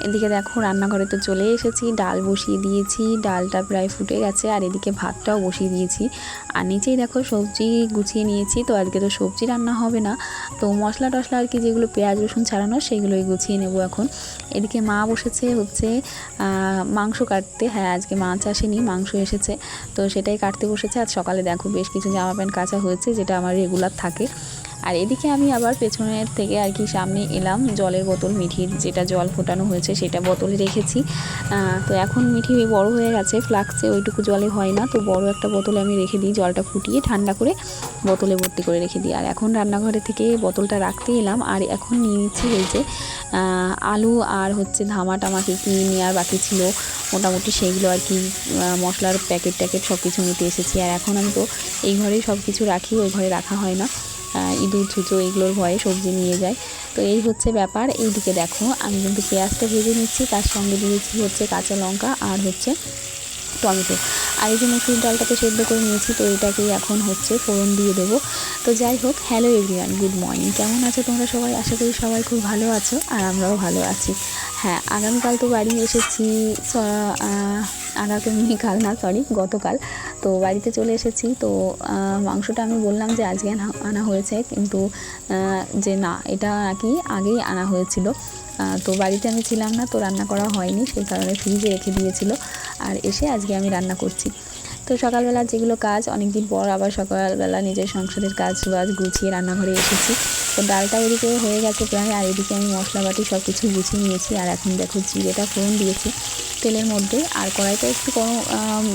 এদিকে দেখো রান্নাঘরে তো চলে এসেছি, ডাল বসিয়ে দিয়েছি, ডালটা প্রায় ফুটে গেছে। আর এদিকে ভাতটাও বসিয়ে দিয়েছি। আর নিচেই দেখো সবজি গুছিয়ে নিয়েছি। তো আজকে তো সবজি রান্না হবে না, তো মশলা টশলা আর কি যেগুলো পেঁয়াজ রসুন ছাড়ানো সেগুলোই গুছিয়ে নেব এখন। এদিকে মা বসেছে হচ্ছে মাংস কাটতে। হ্যাঁ, আজকে মাছ আসেনি, মাংস এসেছে, তো সেটাই কাটতে বসেছে। আজ সকালে দেখো বেশ কিছু জামা প্যান্ট কাচা হয়েছে, যেটা আমার রেগুলার থাকে। আর এদিকে আমি আবার পেছনের থেকে আর কি সামনে এলাম, জলের বোতল মিঠির যেটা জল ফোটানো হয়েছে সেটা বোতলে রেখেছি। তো এখন মিঠি বড় হয়ে গেছে, ফ্লাক্সে ওইটুকু জলে হয় না, তো বড় একটা বোতলে আমি রেখে দিই, জলটা ফুটিয়ে ঠান্ডা করে বোতলে ভর্তি করে রেখে দিই। আর এখন রান্নাঘরে থেকে বোতলটা রাখতে এলাম। আর এখন নিয়ে নিচ্ছি এই যে আলু আর হচ্ছে ধামা টামাকে কিনে নেওয়ার বাকি ছিল মোটামুটি, সেইগুলো আর কি মশলার প্যাকেট ট্যাকেট সব কিছু নিতে এসেছি। আর এখন আমি তো এই ঘরেই সব কিছু রাখি, ওই ঘরে রাখা হয় না, ইঁদুর ছুঁচো এগুলোর ভয়ে সবজি নিয়ে যায়। তো এই হচ্ছে ব্যাপার। এইদিকে দেখো আমি কিন্তু পেঁয়াজটা ভেজে নিচ্ছি, তার সঙ্গে দিয়েছি হচ্ছে কাঁচা লঙ্কা আর হচ্ছে টমেটো। আর এই যে মুসুর ডালটা তো সেদ্ধ করে নিয়েছি, তো এটাকেই এখন হচ্ছে ফোড়ন দিয়ে দেবো। তো যাই হোক, হ্যালো এভরিওয়ান, গুড মর্নিং। কেমন আছো তোমরা সবাই? আশা করি সবাই খুব ভালো আছো, আর আমরাও ভালো আছি। হ্যাঁ, আগামীকাল তো বাড়ি এসেছি, আগামীকাল না সরি গতকাল তো বাড়িতে চলে এসেছি। তো মাংসটা আমি বললাম যে আজকে আনা হয়েছে, কিন্তু যে না, এটা নাকি আগেই আনা হয়েছিল। তো বাড়িতে আমি ছিলাম না, তো রান্না করা হয়নি, সেই কারণে ফ্রিজে রেখে দিয়েছিল। আর এসে আজকে আমি রান্না করছি। তো সকালবেলা যেগুলো কাজ, অনেক দিন পর আবার সকালবেলা নিজের সংসারের কাজ বাজ গুছিয়ে রান্নাঘরে এসেছি। তো ডালটা এদিকে হয়ে গেছে প্রায়, আর এদিকে আমি মশলা বাটি সব কিছু গুছিয়ে নিয়েছি। আর এখন দেখো জিরেটা ফোড়ন দিয়েছি তেলের মধ্যে, আর কড়াইটা একটু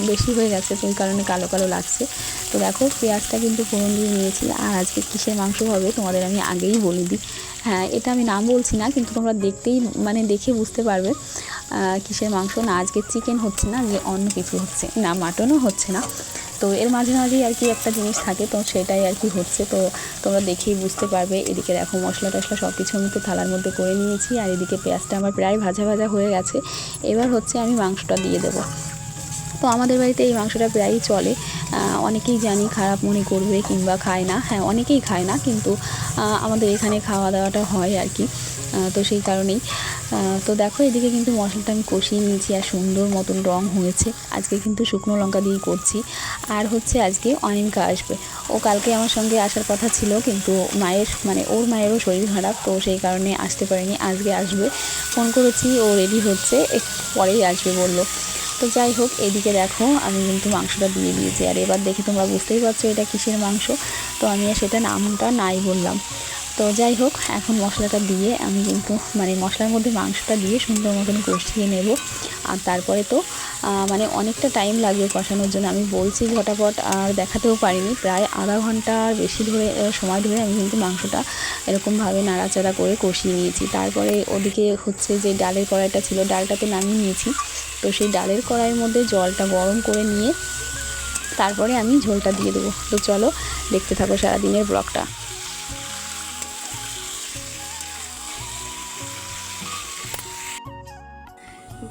বেশি হয়ে গেছে, তো ওই কারণে কালো কালো লাগছে। তো দেখো পেঁয়াজটা কিন্তু ফোড়ন দিয়ে নিয়েছি। আর আজকে কিসের মাংস হবে তোমাদের আমি আগেই বলে দিই। হ্যাঁ, এটা আমি নাম বলছি না, কিন্তু তোমরা দেখতেই দেখে বুঝতে পারবে কিসের মাংস। না, আজকে চিকেন হচ্ছে না, যে অন্য কিছু হচ্ছে না, মাটনও হচ্ছে না। তো এর মাঝে মাঝেই আর কি একটা জিনিস থাকে, তো সেটাই আর কি হচ্ছে, তো তোমরা দেখেই বুঝতে পারবে। এদিকে দেখো মশলা টশলা সব কিছু আমি তো থালার মধ্যে করে নিয়েছি। আর এদিকে পেঁয়াজটা আমার প্রায় ভাজা ভাজা হয়ে গেছে। এবার হচ্ছে আমি মাংসটা দিয়ে দেবো। তো আমাদের বাড়িতে এই মাংসটা প্রায়ই চলে। অনেকেই জানি খারাপ মনে করবে কিংবা খায় না, হ্যাঁ অনেকেই খায় না, কিন্তু আমাদের এখানে খাওয়া দাওয়াটা হয় আর কি। তো সেই কারণেই তো দেখো এদিকে কিন্তু মশলাটা আমি কষিয়ে নিয়েছি, আর সুন্দর মতন রং হয়েছে। আজকে কিন্তু শুকনো লঙ্কা দিয়ে করছি। আর হচ্ছে আজকে অনিমকা আসবে, ও কালকে আমার সঙ্গে আসার কথা ছিল, কিন্তু ওর মায়েরও শরীর খারাপ, তো সেই কারণে আসতে পারেনি। আজকে আসবে, ফোন করেছি, ও রেডি হচ্ছে, একটু পরেই আসবে বললো। তো যাই হোক, এদিকে দেখো আমি কিন্তু মাংসটা দিয়ে দিয়েছি। আর এবার দেখে তোমরা বুঝতেই পারছো এটা কিসের মাংস, তো আমি আর সেটা নামটা নাই বললাম। তো যাই হোক, এখন মশলাটা দিয়ে আমি কিন্তু মশলার মধ্যে মাংসটা দিয়ে সুন্দর মতন কষিয়ে নেব। আর তারপরে তো অনেকটা টাইম লাগবে কষানোর জন্য, আমি বলছি ঝটাপট আর দেখাতেও পারিনি, প্রায় আধা ঘন্টার বেশি সময় ধরে আমি কিন্তু মাংসটা এরকমভাবে নাড়াচাড়া করে কষিয়ে নিয়েছি। তারপরে ওদিকে হচ্ছে যে ডালের কড়াইটা ছিল, ডালটা তো নামিয়ে নিয়েছি। তো সেই ডালের কড়াইয়ের মধ্যে জলটা গরম করে নিয়ে তারপরে আমি ঝোলটা দিয়ে দেবো। তো চলো দেখতে থাকো সারাদিনের ব্লগটা।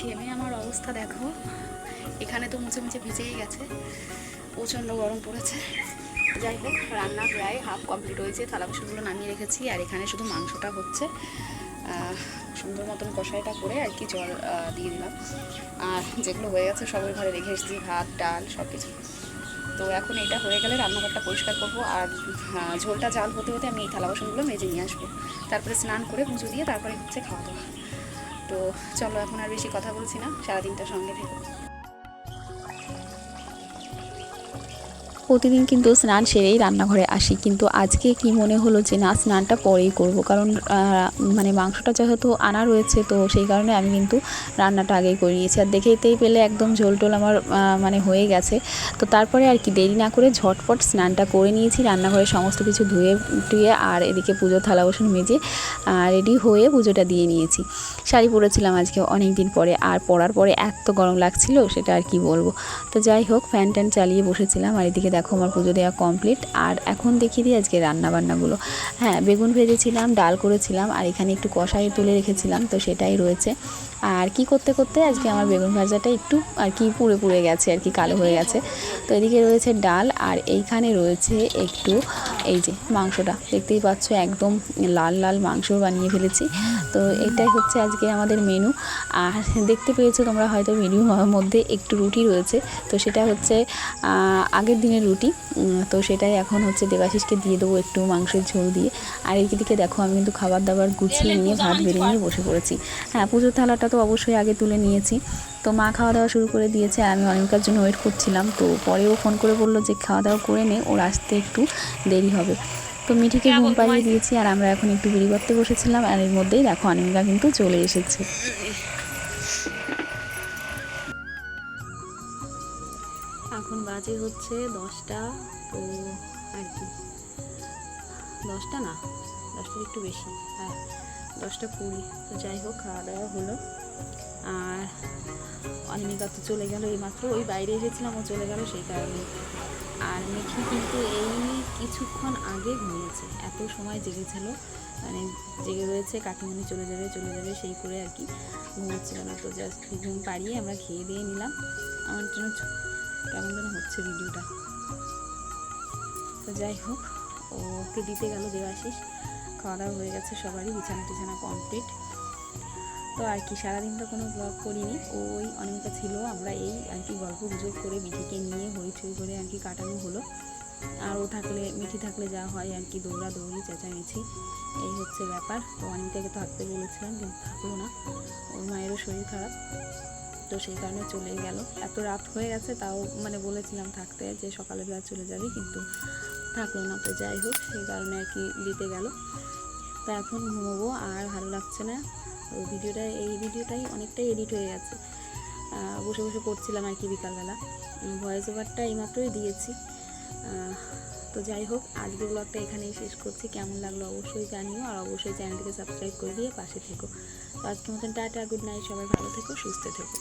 ঘেমে আমার অবস্থা দেখো, এখানে তো মুছে মুছে ভিজেই গেছে, প্রচণ্ড গরম পড়েছে। যাই হোক, রান্না প্রায় হাফ কমপ্লিট হয়েছে, থালা বাসনগুলো নামিয়ে রেখেছি। আর এখানে শুধু মাংসটা হচ্ছে, সুন্দর মতন কষাইটা করে আর কি জল দিয়ে দিলাম। আর যেগুলো হয়ে গেছে সবাই ঘরে রেখে এসেছি, ভাত ডাল সব কিছু। তো এখন এটা হয়ে গেলে রান্নাঘরটা পরিষ্কার করবো। আর ঝোলটা জাল হতে হতে আমি এই থালা বাসনগুলো মেজে নিয়ে আসবো, তারপরে স্নান করে পুজো দিয়ে তারপরে হচ্ছে খাওয়া দাওয়া। তো চলো, এখন আর বেশি কথা বলছি না, সারাদিনটা সঙ্গে থেকো। প্রতিদিন কিন্তু স্নান সেরেই রান্নাঘরে আসি, কিন্তু আজকে কি মনে হলো যে না, স্নানটা পরেই করব, কারণ মাংসটা যেহেতু আনা রয়েছে, তো সেই কারণে আমি কিন্তু রান্নাটা আগেই করে নিয়েছি। আর দেখেইতেই পেলে একদম ঝোল টোল আমার হয়ে গেছে। তো তারপরে আর কি দেরি না করে ঝটপট স্নানটা করে নিয়েছি, রান্নাঘরে সমস্ত কিছু ধুয়ে টুয়ে, আর এদিকে পুজোর থালা বাসন মেজে রেডি হয়ে পুজোটা দিয়ে নিয়েছি। শাড়ি পরেছিলাম আজকে অনেক দিন পরে, আর পরার পরে এত গরম লাগছিল সেটা আর কি বলবো। তো যাই হোক, ফ্যান ট্যান চালিয়ে বসেছিলাম। আর এদিকে দেখো আমার পুজো দেওয়া কমপ্লিট। আর এখন দেখিয়ে দিই আজকে রান্নাবান্নাগুলো। হ্যাঁ, বেগুন ভেজেছিলাম, ডাল করেছিলাম, আর এখানে একটু কষাই তুলে রেখেছিলাম, তো সেটাই রয়েছে। আর কি করতে করতে আজকে আমার বেগুন ভাজাটা একটু আর কি পুড়ে পুড়ে গেছে, আর কি কালো হয়ে গেছে। তো এদিকে রয়েছে ডাল, আর এইখানে রয়েছে একটু এই যে মাংসটা দেখতেই পাচ্ছ, একদম লাল লাল মাংস বানিয়ে ফেলেছি। তো এটাই হচ্ছে আজকে আমাদের মেনু। আর দেখতে পেয়েছো তোমরা হয়তো ভিডিওর মধ্যে একটু রুটি রয়েছে, তো সেটা হচ্ছে আগের দিনের রুটি। তো সেটাই এখন হচ্ছে দেবাশিসকে দিয়ে দেবো একটু মাংসের ঝোল দিয়ে। আর এইদিকে দেখো আমি কিন্তু খাবার দাবার গুছিয়ে নিয়ে ভাত বেড়ে নিয়ে বসে পড়েছি। হ্যাঁ, পুজোর থালাটা তো অবশ্যই আগে তুলে নিয়েছি। তো মা খাওয়া দাওয়া শুরু করে দিয়েছে, আর আমি অনিকার জন্য ওয়েট করছিলাম। তো পরেও ফোন করে বললো যে খাওয়া দাওয়া করে নে, ওর আসতে একটু দেরি হবে। তো মিঠিকে ঘুম পাড়িয়ে দিয়েছি, আর আমরা এখন একটু বিড়ি করতে বসেছিলাম। আর এর মধ্যেই দেখো অনিকা কিন্তু চলে এসেছে। এখন বাজে হচ্ছে 10টা, তো আর কি 10টা না, 10টার একটু বেশি, হ্যাঁ 10টা 20। তো যাই হোক, খাওয়া দাওয়া হলো। আর অনিকা তো চলে গেল এইমাত্র, ওই বাইরে এসেছিলাম, ও চলে গেল সেই কারণে। আর মিঠি কিন্তু এই কিছুক্ষণ আগে ঘুমিয়েছে, এত সময় জেগেছিল, মানে জেগে রয়েছে কাকিমণি চলে যাবে সেই করে আর কি ঘুমোচ্ছিল না। তো জাস্ট ঘুম পাড়িয়ে আমরা খেয়ে দিয়ে নিলাম। আমার জন্য কেমন যেন হচ্ছে ভিডিওটা। তো যাই হোক, ওকে দিতে গেল দেবাশিস। খাওয়া দাওয়া হয়ে গেছে সবারই, বিছানা টিছানা কমপ্লিট। তো আর কি, সারাদিন তো কোনো ব্লগ করিনি, ওই অনেকটা ছিল, আমরা এই আর কি গল্প গুজব করে মিঠিকে নিয়ে হইচই করে আর কি কাটানো হলো। আর মিঠি থাকলে যা হয় আর কি, দৌড়াদৌড়ি চেঁচামেচি, এই হচ্ছে ব্যাপার। তো অনেকটাকে থাকতে বলেছিলাম কিন্তু থাকলো না, ওর মায়েরও শরীর খারাপ, তো সেই কারণে চলে গেল। এত রাত হয়ে গেছে, তাও মানে বলেছিলাম থাকতে যে সকালবেলা চলে যাবে, কিন্তু থাকলো না। তো যাই হোক, সেই কারণে আর কি দিতে গেল। তো এখন ঘুমোবো, আর ভালো লাগছে না। এই ভিডিওটাই অনেকটাই এডিট হয়ে গেছে, বসে বসে করছিলাম আর কি বিকালবেলা। ভয়েস ওভারটা এইমাত্রই দিয়েছি। তো যাই হোক, আজকের ব্লগটা এখানেই শেষ করছি। কেমন লাগলো অবশ্যই জানিও, আর অবশ্যই চ্যানেলটিকে সাবস্ক্রাইব করে দিয়ে পাশে থেকো। তো আজকের মতন টাটা, গুড নাইট, সবাই ভালো থেকো, সুস্থ থেকো।